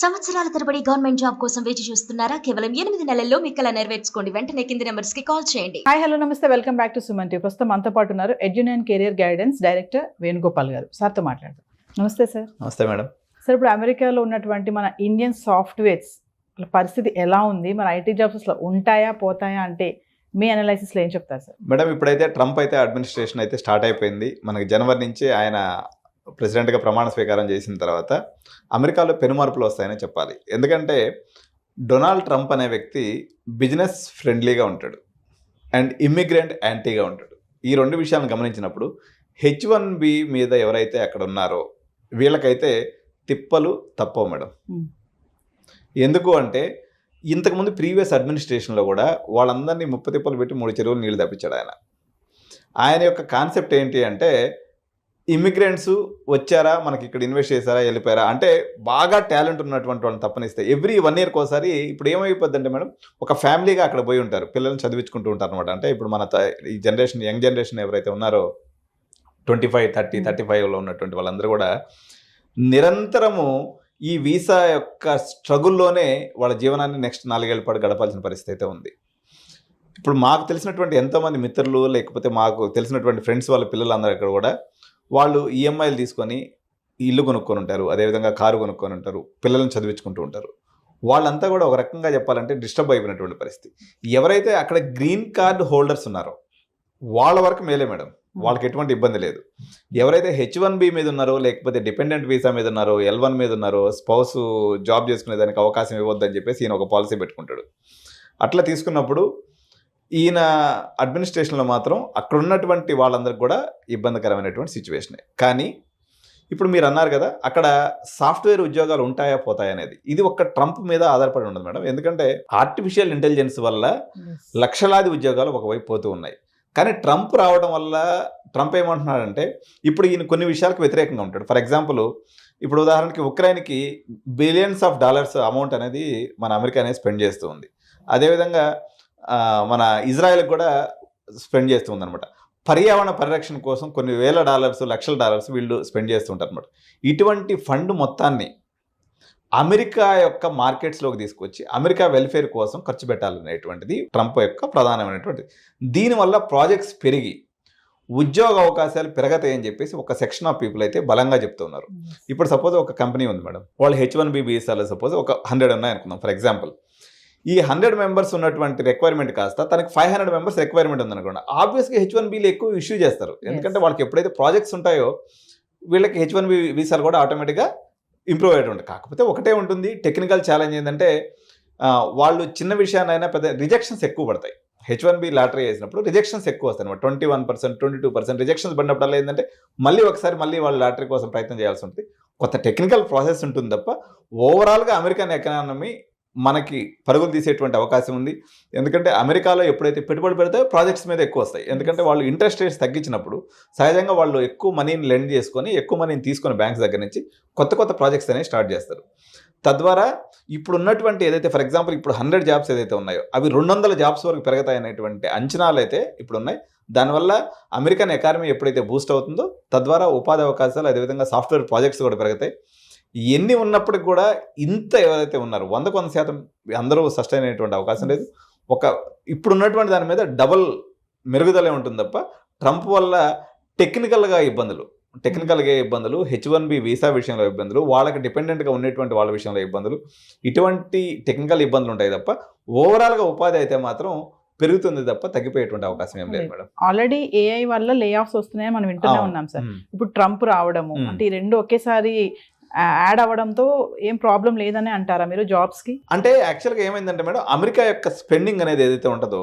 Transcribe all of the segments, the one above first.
సంవత్సరాల తరబడి government job కోసం వేచి చూస్తున్నారా? కేవలం 8 నెలల్లో మీ కల నెరవేర్చుకోండి. వెంటనే కింది నెంబర్స్ కి కాల్ చేయండి. హాయ్ హలో నమస్తే, welcome back to Suman TV. ప్రస్తుతం మనతో పాటు ఉన్నారు ఎడ్యున్ కెరియర్ గైడెన్స్ డైరెక్టర్ వేణుగోపాల్ గారు. సార్తో మాట్లాడదాం. నమస్తే సార్. నమస్తే మేడం. సార్, ఇప్పుడు అమెరికాలో ఉన్నటువంటి మన ఇండియన్ సాఫ్ట్వేర్స్ పరిస్థితి ఎలా ఉంది? మన ఐటీ జాబ్స్ అసలు ఉంటాయా పోతాయా అంటే మీ అనాలైసిస్లో ఏం చెప్తారు సార్? మేడం, ఇప్పుడైతే ట్రంప్ అయితే అడ్మినిస్ట్రేషన్ అయితే స్టార్ట్ అయిపోయింది. మనకి జనవరి నుంచి ఆయన ప్రెసిడెంట్గా ప్రమాణ స్వీకారం చేసిన తర్వాత అమెరికాలో పెనుమార్పులు వస్తాయని చెప్పాలి. ఎందుకంటే డొనాల్డ్ ట్రంప్ అనే వ్యక్తి బిజినెస్ ఫ్రెండ్లీగా ఉంటాడు అండ్ ఇమ్మిగ్రెంట్ యాంటీగా ఉంటాడు. ఈ రెండు విషయాలను గమనించినప్పుడు H1B మీద ఎవరైతే అక్కడ ఉన్నారో వీళ్ళకైతే తిప్పలు తప్పవు మేడం. ఎందుకు అంటే ఇంతకుముందు ప్రీవియస్ అడ్మినిస్ట్రేషన్లో కూడా వాళ్ళందరినీ ముప్ప తిప్పలు పెట్టి 3 చెరువులు నీళ్ళు తప్పించాడు ఆయన. ఆయన యొక్క కాన్సెప్ట్ ఏంటి అంటే ఇమిగ్రెంట్స్ వచ్చారా, మనకి ఇక్కడ ఇన్వెస్ట్ చేశారా, వెళ్ళిపోయారా అంటే బాగా టాలెంట్ ఉన్నటువంటి వాళ్ళని తప్పనిస్తే ఎవ్రీ 1 year ఒకసారి ఇప్పుడు ఏమైపోద్ది అంటే మేడం, ఒక ఫ్యామిలీగా అక్కడ పోయి ఉంటారు, పిల్లల్ని చదివించుకుంటూ ఉంటారు అనమాట. అంటే ఇప్పుడు మన ఈ జనరేషన్, యంగ్ జనరేషన్ ఎవరైతే ఉన్నారో 25, 30, 35లో ఉన్నటువంటి వాళ్ళందరూ కూడా నిరంతరము ఈ వీసా యొక్క స్ట్రగుల్లోనే వాళ్ళ జీవనాన్ని నెక్స్ట్ 4 ఏళ్ల పాటు గడపాల్సిన పరిస్థితి అయితే ఉంది. ఇప్పుడు మాకు తెలిసినటువంటి ఎంతోమంది మిత్రులు, లేకపోతే మాకు తెలిసినటువంటి ఫ్రెండ్స్ వాళ్ళ పిల్లలందరూ అక్కడ కూడా వాళ్ళు ఈఎంఐలు తీసుకొని ఇల్లు కొనుక్కొని ఉంటారు, అదేవిధంగా కారు కొనుక్కొని ఉంటారు, పిల్లల్ని చదివించుకుంటూ ఉంటారు. వాళ్ళంతా కూడా ఒక రకంగా చెప్పాలంటే డిస్టర్బ్ అయిపోయినటువంటి పరిస్థితి. ఎవరైతే అక్కడ గ్రీన్ కార్డ్ హోల్డర్స్ ఉన్నారో వాళ్ళ వరకు మేలే మేడం, వాళ్ళకి ఎటువంటి ఇబ్బంది లేదు. ఎవరైతే H1B మీద ఉన్నారో, లేకపోతే డిపెండెంట్ వీసా మీద ఉన్నారో, L1 మీద ఉన్నారో, స్పౌస్ జాబ్ చేసుకునే దానికి అవకాశం ఇవ్వద్దని చెప్పేసి ఈయన ఒక పాలసీ పెట్టుకుంటాడు. అట్లా తీసుకున్నప్పుడు ఈయన అడ్మినిస్ట్రేషన్లో మాత్రం అక్కడ ఉన్నటువంటి వాళ్ళందరికీ కూడా ఇబ్బందికరమైనటువంటి సిచ్యువేషనే. కానీ ఇప్పుడు మీరు అన్నారు కదా, అక్కడ సాఫ్ట్వేర్ ఉద్యోగాలు ఉంటాయా పోతాయా అనేది, ఇది ఒక్క ట్రంప్ మీద ఆధారపడి ఉండదు మేడం. ఎందుకంటే ఆర్టిఫిషియల్ ఇంటెలిజెన్స్ వల్ల లక్షలాది ఉద్యోగాలు ఒకవైపు పోతూ ఉన్నాయి. కానీ ట్రంప్ రావడం వల్ల ట్రంప్ ఏమంటున్నాడంటే ఇప్పుడు ఈయన కొన్ని విషయాలకు వ్యతిరేకంగా ఉంటాడు. ఫర్ ఎగ్జాంపుల్, ఇప్పుడు ఉదాహరణకి ఉక్రెయిన్కి బిలియన్స్ ఆఫ్ డాలర్స్ అమౌంట్ అనేది మన అమెరికా అనేది స్పెండ్ చేస్తూ ఉంది. అదేవిధంగా మన ఇజ్రాయెల్కి కూడా స్పెండ్ చేస్తూ ఉందన్నమాట. పర్యావరణ పరిరక్షణ కోసం కొన్ని వేల డాలర్స్, లక్షల డాలర్స్ వీళ్ళు స్పెండ్ చేస్తుంటారు అనమాట. ఇటువంటి ఫండ్ మొత్తాన్ని అమెరికా యొక్క మార్కెట్స్లోకి తీసుకొచ్చి అమెరికా వెల్ఫేర్ కోసం ఖర్చు పెట్టాలనేటువంటిది ట్రంప్ యొక్క ప్రధానమైనటువంటిది. దీనివల్ల ప్రాజెక్ట్స్ పెరిగి ఉద్యోగ అవకాశాలు పెరగతాయని చెప్పేసి ఒక సెక్షన్ ఆఫ్ పీపుల్ అయితే బలంగా చెప్తున్నారు. ఇప్పుడు సపోజ్ ఒక కంపెనీ ఉంది మేడం, వాళ్ళు H1B వీసాలో సపోజ్ ఒక 100 ఉన్నాయనుకుందాం ఫర్ ఎగ్జాంపుల్. ఈ 100 మెంబర్స్ ఉన్నటువంటి రిక్వైర్మెంట్ కాస్త తనకి 500 మెంబర్స్ రిక్వైర్మెంట్ ఉందనుకోండి, ఆబ్వియస్గా H1Bలు ఎక్కువ ఇష్యూ చేస్తారు. ఎందుకంటే వాళ్ళకి ఎప్పుడైతే ప్రాజెక్ట్స్ ఉంటాయో వీళ్ళకి H1B వీసాలు కూడా ఆటోమేటిక్గా ఇంప్రూవ్ అయ్యేది ఉంటుంది. కాకపోతే ఒకటే ఉంటుంది, టెక్నికల్ ఛాలెంజ్ ఏంటంటే వాళ్ళు చిన్న విషయాన్నైనా పెద్ద రిజెక్షన్స్ ఎక్కువ పడతాయి. H1B లాటరీ వేసినప్పుడు రిజెక్షన్స్ ఎక్కువ వస్తాయి అనమాట. 21%, 22% రిజెక్షన్స్ పడినప్పుడల్లా ఏంటంటే మళ్ళీ వాళ్ళు లాటరీ కోసం ప్రయత్నం చేయాల్సి ఉంటుంది. కొత్త టెక్నికల్ ప్రాసెస్ ఉంటుంది తప్ప ఓవరాల్గా అమెరికన్ ఎకానమీ మనకి పరుగులు తీసేటువంటి అవకాశం ఉంది. ఎందుకంటే అమెరికాలో ఎప్పుడైతే పెట్టుబడి పెడితే ప్రాజెక్ట్స్ మీద ఎక్కువ వస్తాయి. ఎందుకంటే వాళ్ళు ఇంట్రెస్ట్ రేట్స్ తగ్గించినప్పుడు సహజంగా వాళ్ళు ఎక్కువ మనీని లెండ్ చేసుకొని, ఎక్కువ మనీని తీసుకొని బ్యాంక్స్ దగ్గర నుంచి కొత్త ప్రాజెక్ట్స్ అనేవి స్టార్ట్ చేస్తారు. తద్వారా ఇప్పుడు ఉన్నటువంటి ఏదైతే ఫర్ ఎగ్జాంపుల్ ఇప్పుడు 100 జాబ్స్ ఏదైతే ఉన్నాయో అవి 200 జాబ్స్ వరకు పెరుగుతాయనేటువంటి అంచనాలు అయితే ఇప్పుడు ఉన్నాయి. దానివల్ల అమెరికన్ ఎకానమీ ఎప్పుడైతే బూస్ట్ అవుతుందో తద్వారా ఉపాధి అవకాశాలు, అదేవిధంగా సాఫ్ట్వేర్ ప్రాజెక్ట్స్ కూడా పెరుగుతాయి. ఎన్ని ఉన్నప్పటికి కూడా ఇంత ఎవరైతే ఉన్నారో 100% అందరూ సస్టైన్ అయ్యేటువంటి అవకాశం లేదు. ఇప్పుడు ఉన్నటువంటి దాని మీద డబుల్ మెరుగుదలే ఉంటుంది తప్ప ట్రంప్ వల్ల టెక్నికల్గా ఇబ్బందులు, H1B వీసా విషయంలో ఇబ్బందులు, వాళ్ళకి డిపెండెంట్గా ఉండేటువంటి వాళ్ళ విషయంలో ఇబ్బందులు, ఇటువంటి టెక్నికల్ ఇబ్బందులు ఉంటాయి తప్ప ఓవరాల్గా ఉపాధి అయితే మాత్రం పెరుగుతుంది తప్ప తగ్గిపోయేటువంటి అవకాశం ఏం లేదు మేడం. ఆల్రెడీ AI వల్ల లే ఆఫ్స్ వస్తున్నాయని మనం వింటూనే ఉన్నాం సార్. ఇప్పుడు ట్రంప్ రావడము అంటే ఈ రెండు ఒకేసారి యాడ్ అవ్వడంతో ఏం ప్రాబ్లం లేదని అంటారా మీరు జాబ్స్కి? అంటే యాక్చువల్గా ఏమైందంటే మేడం, అమెరికా యొక్క స్పెండింగ్ అనేది ఏదైతే ఉంటుందో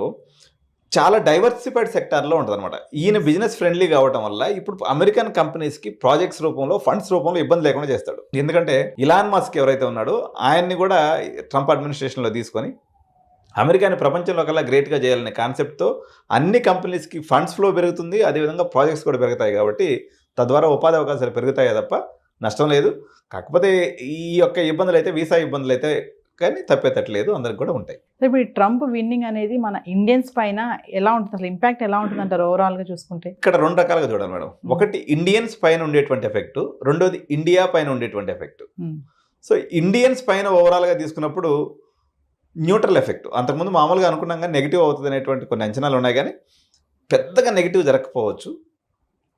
చాలా డైవర్సిఫైడ్ సెక్టార్లో ఉంటుంది అనమాట. ఈయన బిజినెస్ ఫ్రెండ్లీ కావడం వల్ల ఇప్పుడు అమెరికన్ కంపెనీస్కి ప్రాజెక్ట్స్ రూపంలో, ఫండ్స్ రూపంలో ఇబ్బంది లేకుండా చేస్తాడు. ఎందుకంటే ఇలాన్ మస్క్ ఎవరైతే ఉన్నాడో ఆయన్ని కూడా ట్రంప్ అడ్మినిస్ట్రేషన్లో తీసుకొని అమెరికాని ప్రపంచంలో కల్లా గ్రేట్గా చేయాలనే కాన్సెప్ట్తో అన్ని కంపెనీస్కి ఫండ్స్ ఫ్లో పెరుగుతుంది, అదేవిధంగా ప్రాజెక్ట్స్ కూడా పెరుగుతాయి. కాబట్టి తద్వారా ఉపాధి అవకాశాలు పెరుగుతాయి తప్ప నష్టం లేదు. కాకపోతే ఈ యొక్క ఇబ్బందులు అయితే, వీసా ఇబ్బందులు అయితే కానీ తప్పేటట్లేదు, అందరికి కూడా ఉంటాయి. ఇప్పుడు ఈ ట్రంప్ విన్నింగ్ అనేది మన ఇండియన్స్ పైన ఎలా ఉంటుంది, అసలు ఇంపాక్ట్ ఎలా ఉంటుంది అంటారు ఓవరాల్గా చూసుకుంటే? ఇక్కడ 2 రకాలుగా చూడాలి మేడం. ఒకటి ఇండియన్స్ పైన ఉండేటువంటి ఎఫెక్ట్, రెండోది ఇండియా పైన ఉండేటువంటి ఎఫెక్ట్. సో ఇండియన్స్ పైన ఓవరాల్గా తీసుకున్నప్పుడు న్యూట్రల్ ఎఫెక్ట్. అంతకుముందు మామూలుగా అనుకున్నాం కానీ నెగిటివ్ అవుతుంది అనేటువంటి కొన్ని అంచనాలు ఉన్నాయి, కానీ పెద్దగా నెగిటివ్ జరగకపోవచ్చు.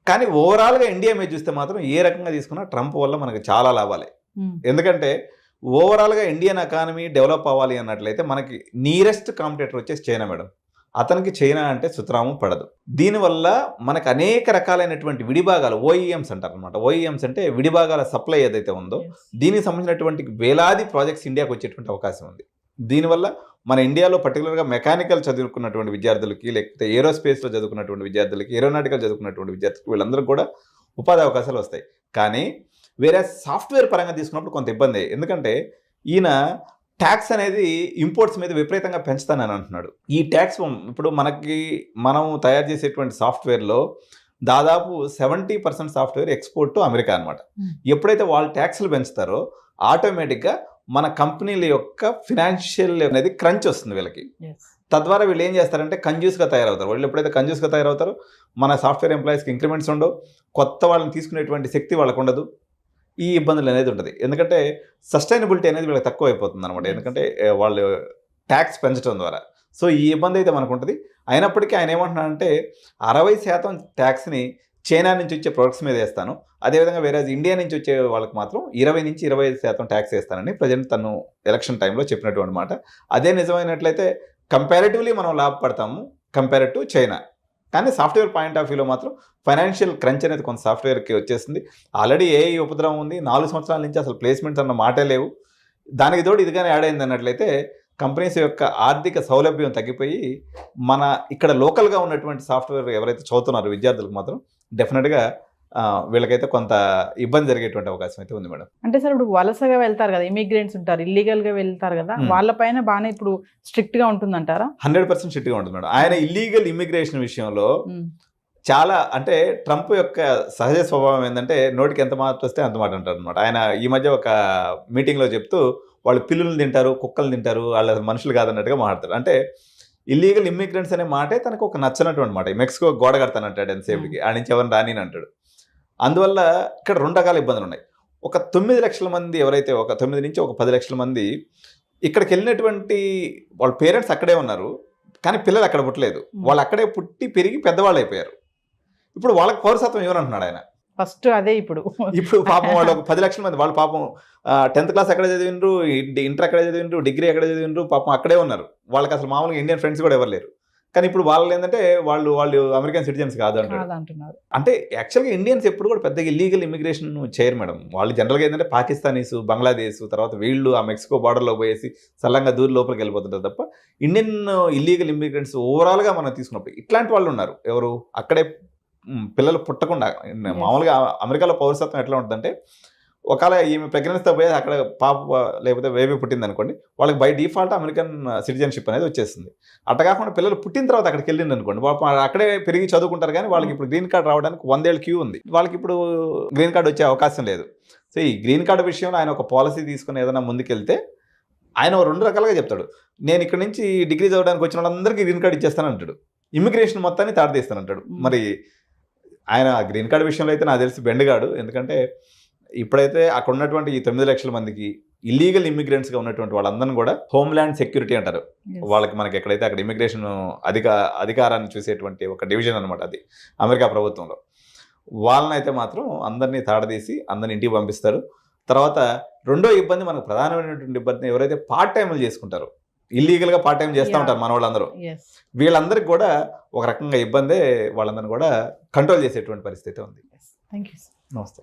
కానీ ఓవరాల్గా ఇండియా మీద చూస్తే మాత్రం ఏ రకంగా తీసుకున్నా ట్రంప్ వల్ల మనకు చాలా లాభాలే. ఎందుకంటే ఓవరాల్గా ఇండియన్ ఎకానమీ డెవలప్ అవ్వాలి అన్నట్లయితే మనకి నియరెస్ట్ కాంపిటేటర్ వచ్చేసి చైనా మేడం. అతనికి చైనా అంటే సుతరాము పడదు. దీనివల్ల మనకు అనేక రకాలైనటువంటి విడిభాగాలు, ఓఈఎంస్ అంటారు అనమాట. ఓఈఎంస్ అంటే విడిభాగాల సప్లై ఏదైతే ఉందో దీనికి సంబంధించినటువంటి వేలాది ప్రాజెక్ట్స్ ఇండియాకి వచ్చేటువంటి అవకాశం ఉంది. దీనివల్ల మన ఇండియాలో పర్టికులర్గా మెకానికల్ చదువుకున్నటువంటి విద్యార్థులకి, లేకపోతే ఏరోస్పేస్లో చదువుకున్నటువంటి విద్యార్థులకి, ఏరోనాటికల్ చదువుకున్నటువంటి విద్యార్థులకి వీళ్ళందరికీ కూడా ఉపాధి అవకాశాలు వస్తాయి. కానీ వేరే సాఫ్ట్వేర్ పరంగా తీసుకున్నప్పుడు కొంత ఇబ్బంది. ఎందుకంటే ఈయన ట్యాక్స్ అనేది ఇంపోర్ట్స్ మీద విపరీతంగా పెంచుతానని అంటున్నాడు. ఈ ట్యాక్స్ ఇప్పుడు మనం తయారు చేసేటువంటి సాఫ్ట్వేర్లో దాదాపు 70% సాఫ్ట్వేర్ ఎక్స్పోర్ట్ టు అమెరికా అనమాట. ఎప్పుడైతే వాళ్ళు ట్యాక్స్లు పెంచుతారో ఆటోమేటిక్గా మన కంపెనీల యొక్క ఫినాన్షియల్ అనేది క్రంచ్ వస్తుంది వీళ్ళకి. తద్వారా వీళ్ళు ఏం చేస్తారంటే కంజ్యూస్గా తయారవుతారు. వాళ్ళు ఎప్పుడైతే కంజ్యూస్గా తయారవుతారో మన సాఫ్ట్వేర్ ఎంప్లాయీస్కి ఇంక్రిమెంట్స్ ఉండవు, కొత్త వాళ్ళని తీసుకునేటువంటి శక్తి వాళ్ళకు ఉండదు, ఈ ఇబ్బందులు అనేది ఉంటుంది. ఎందుకంటే సస్టైనబిలిటీ అనేది వీళ్ళకి తక్కువ అయిపోతుంది అనమాట, ఎందుకంటే వాళ్ళు ట్యాక్స్ పెంచడం ద్వారా. సో ఈ ఇబ్బంది అయితే మనకు ఉంటుంది. అయినప్పటికీ ఆయన ఏమంటున్నాడంటే 60% ట్యాక్స్ని చైనా నుంచి వచ్చే ప్రొడక్ట్స్ మీద వేస్తాను, అదేవిధంగా వేరే ఇండియా నుంచి వచ్చే వాళ్ళకి మాత్రం 20 నుంచి 25% ట్యాక్స్ వేస్తానని ప్రజెంట్ తను ఎలక్షన్ టైంలో చెప్పినటువంటి మాట. అదే నిజమైనట్లయితే కంపారిటివ్లీ మనం లాభపడతాము కంపేర్ టు చైనా. కానీ సాఫ్ట్వేర్ పాయింట్ ఆఫ్ వ్యూలో మాత్రం ఫైనాన్షియల్ క్రంచ్ అనేది కొంత సాఫ్ట్వేర్కి వచ్చేసింది. ఆల్రెడీ ఏఐ ఉపద్రవం ఉంది, 4 సంవత్సరాల నుంచి అసలు ప్లేస్మెంట్స్ అన్న మాటే లేవు. దానికి తోడు ఇదిగానే యాడ్ అయింది అన్నట్లయితే కంపెనీస్ యొక్క ఆర్థిక సౌలభ్యం తగ్గిపోయి మన ఇక్కడ లోకల్గా ఉన్నటువంటి సాఫ్ట్వేర్ ఎవరైతే చదువుతున్నారో విద్యార్థులకు మాత్రం డెఫినెట్గా వీళ్ళకైతే కొంత ఇబ్బంది జరిగేటువంటి అవకాశం అయితే ఉంది మేడం. అంటే సార్ ఇప్పుడు వలసగా వెళ్తారు కదా, ఇమిగ్రెంట్స్ ఉంటారు, ఇల్లీగల్గా వెళ్తారు కదా, వాళ్ళపైన బాగానే ఇప్పుడు స్ట్రిక్ట్గా ఉంటుందంటారా? 100% స్ట్రిక్ట్గా ఉంటుంది మేడం. ఆయన ఇల్లీగల్ ఇమిగ్రేషన్ విషయంలో చాలా, అంటే ట్రంప్ యొక్క సహజ స్వభావం ఏంటంటే నోటికి ఎంత మాట వస్తే అంత మాట అంటారు అనమాట. ఆయన ఈ మధ్య ఒక మీటింగ్లో చెప్తూ వాళ్ళు పిల్లులు తింటారు, కుక్కలు తింటారు, వాళ్ళ మనుషులు కాదన్నట్టుగా మాట్లాడతారు. అంటే ఇల్లీగల్ ఇమ్మిగ్రెంట్స్ అనే మాటే తనకు ఒక నచ్చనటువంటి మాట. మెక్సికో గోడ కడతానంటాడు ఎంతసేపుకి, ఆ నుంచి ఎవరిని రాని అంటాడు. అందువల్ల ఇక్కడ 2 రకాల ఇబ్బందులు ఉన్నాయి. ఒక 9 లక్షల మంది ఎవరైతే, ఒక 9 నుంచి ఒక 10 లక్షల మంది ఇక్కడికి వెళ్ళినటువంటి వాళ్ళ పేరెంట్స్ అక్కడే ఉన్నారు, కానీ పిల్లలు అక్కడ పుట్టలేదు. వాళ్ళు అక్కడే పుట్టి పెరిగి పెద్దవాళ్ళు అయిపోయారు. ఇప్పుడు వాళ్ళకి పౌరసత్వం ఇవ్వనంటున్నాడు ఆయన. ఫస్ట్ అదే ఇప్పుడు పాపం వాళ్ళు ఒక 10 లక్షల మంది, వాళ్ళు పాపం 10th క్లాస్ అక్కడే చదివిండ్రు, ఇంటర్ అక్కడే చదివిండ్రు, డిగ్రీ అక్కడే చదివిండ్రు, పాపం అక్కడే ఉన్నారు. వాళ్ళకి అసలు మామూలుగా ఇండియన్ ఫ్రెండ్స్ కూడా ఎవరు లేరు. కానీ ఇప్పుడు వాళ్ళు ఏంటంటే వాళ్ళు అమెరికన్ సిటిజన్స్ కాదు అంటున్నారు. అంటే యాక్చువల్గా ఇండియన్స్ ఎప్పుడు కూడా పెద్దగా ఇల్లీగల్ ఇమిగ్రేషన్ చేయరు మేడం. వాళ్ళు జనరల్గా ఏంటంటే పాకిస్తానీస్, బంగ్లాదేశ్, తర్వాత వీళ్ళు ఆ మెక్సికో బార్డర్లో పోయేసి సల్లంగా దూరి లోపలికి వెళ్ళిపోతుంటారు తప్ప ఇండియన్ ఇల్లీగల్ ఇమిగ్రెంట్స్ ఓవరాల్గా మనం తీసుకున్నప్పుడు ఇట్లాంటి వాళ్ళు ఉన్నారు. ఎవరు అక్కడే పిల్లలు పుట్టకుండా, మామూలుగా అమెరికాలో పౌరసత్వం ఎట్లా ఉంటుందంటే ఒకవేళ ఈమె ప్రెగ్నెన్సీతో పోయి అక్కడ పాప లేకపోతే బేబీ పుట్టింది అనుకోండి, వాళ్ళకి బై డిఫాల్ట్ అమెరికన్ సిటిజన్షిప్ అనేది వచ్చేస్తుంది. అట్లా కాకుండా పిల్లలు పుట్టిన తర్వాత అక్కడికి వెళ్ళింది అనుకోండి, అక్కడే పెరిగి చదువుకుంటారు, కానీ వాళ్ళకి ఇప్పుడు గ్రీన్ కార్డ్ రావడానికి 100 ఏళ్ళ క్యూ ఉంది. వాళ్ళకి ఇప్పుడు గ్రీన్ కార్డ్ వచ్చే అవకాశం లేదు. సో ఈ గ్రీన్ కార్డు విషయంలో ఆయన ఒక పాలసీ తీసుకుని ఏదైనా ముందుకెళ్తే ఆయన 2 రకాలుగా చెప్తాడు. నేను ఇక్కడ నుంచి డిగ్రీ చదవడానికి వచ్చిన వాళ్ళందరికీ గ్రీన్ కార్డ్ ఇచ్చేస్తాను అంటాడు, ఇమిగ్రేషన్ మొత్తాన్ని తాడదీస్తాను అంటాడు. మరి ఆయన గ్రీన్ కార్డు విషయంలో అయితే నాకు తెలిసి బెండగాడు. ఎందుకంటే ఇప్పుడైతే అక్కడ ఉన్నటువంటి ఈ 9 లక్షల మందికి ఇల్లీగల్ ఇమిగ్రెంట్స్గా ఉన్నటువంటి వాళ్ళందరినీ కూడా హోమ్ల్యాండ్ సెక్యూరిటీ అంటారు. వాళ్ళకి మనకి ఎక్కడైతే అక్కడ ఇమిగ్రేషన్ అధికారాన్ని చూసేటువంటి ఒక డివిజన్ అనమాట అది అమెరికా ప్రభుత్వంలో. వాళ్ళని అయితే మాత్రం అందరినీ తాడదీసి అందరిని ఇంటికి పంపిస్తారు. తర్వాత రెండో ఇబ్బంది, మనకు ప్రధానమైనటువంటి ఇబ్బంది ఎవరైతే పార్ట్ టైంలు చేసుకుంటారో, ఇల్లీగల్గా పార్ట్ టైం చేస్తూ ఉంటారు మన వాళ్ళందరూ, వీళ్ళందరికీ కూడా ఒక రకంగా ఇబ్బందే. వాళ్ళందరినీ కూడా కంట్రోల్ చేసేటువంటి పరిస్థితి ఉంది. Thank you. నమస్తే.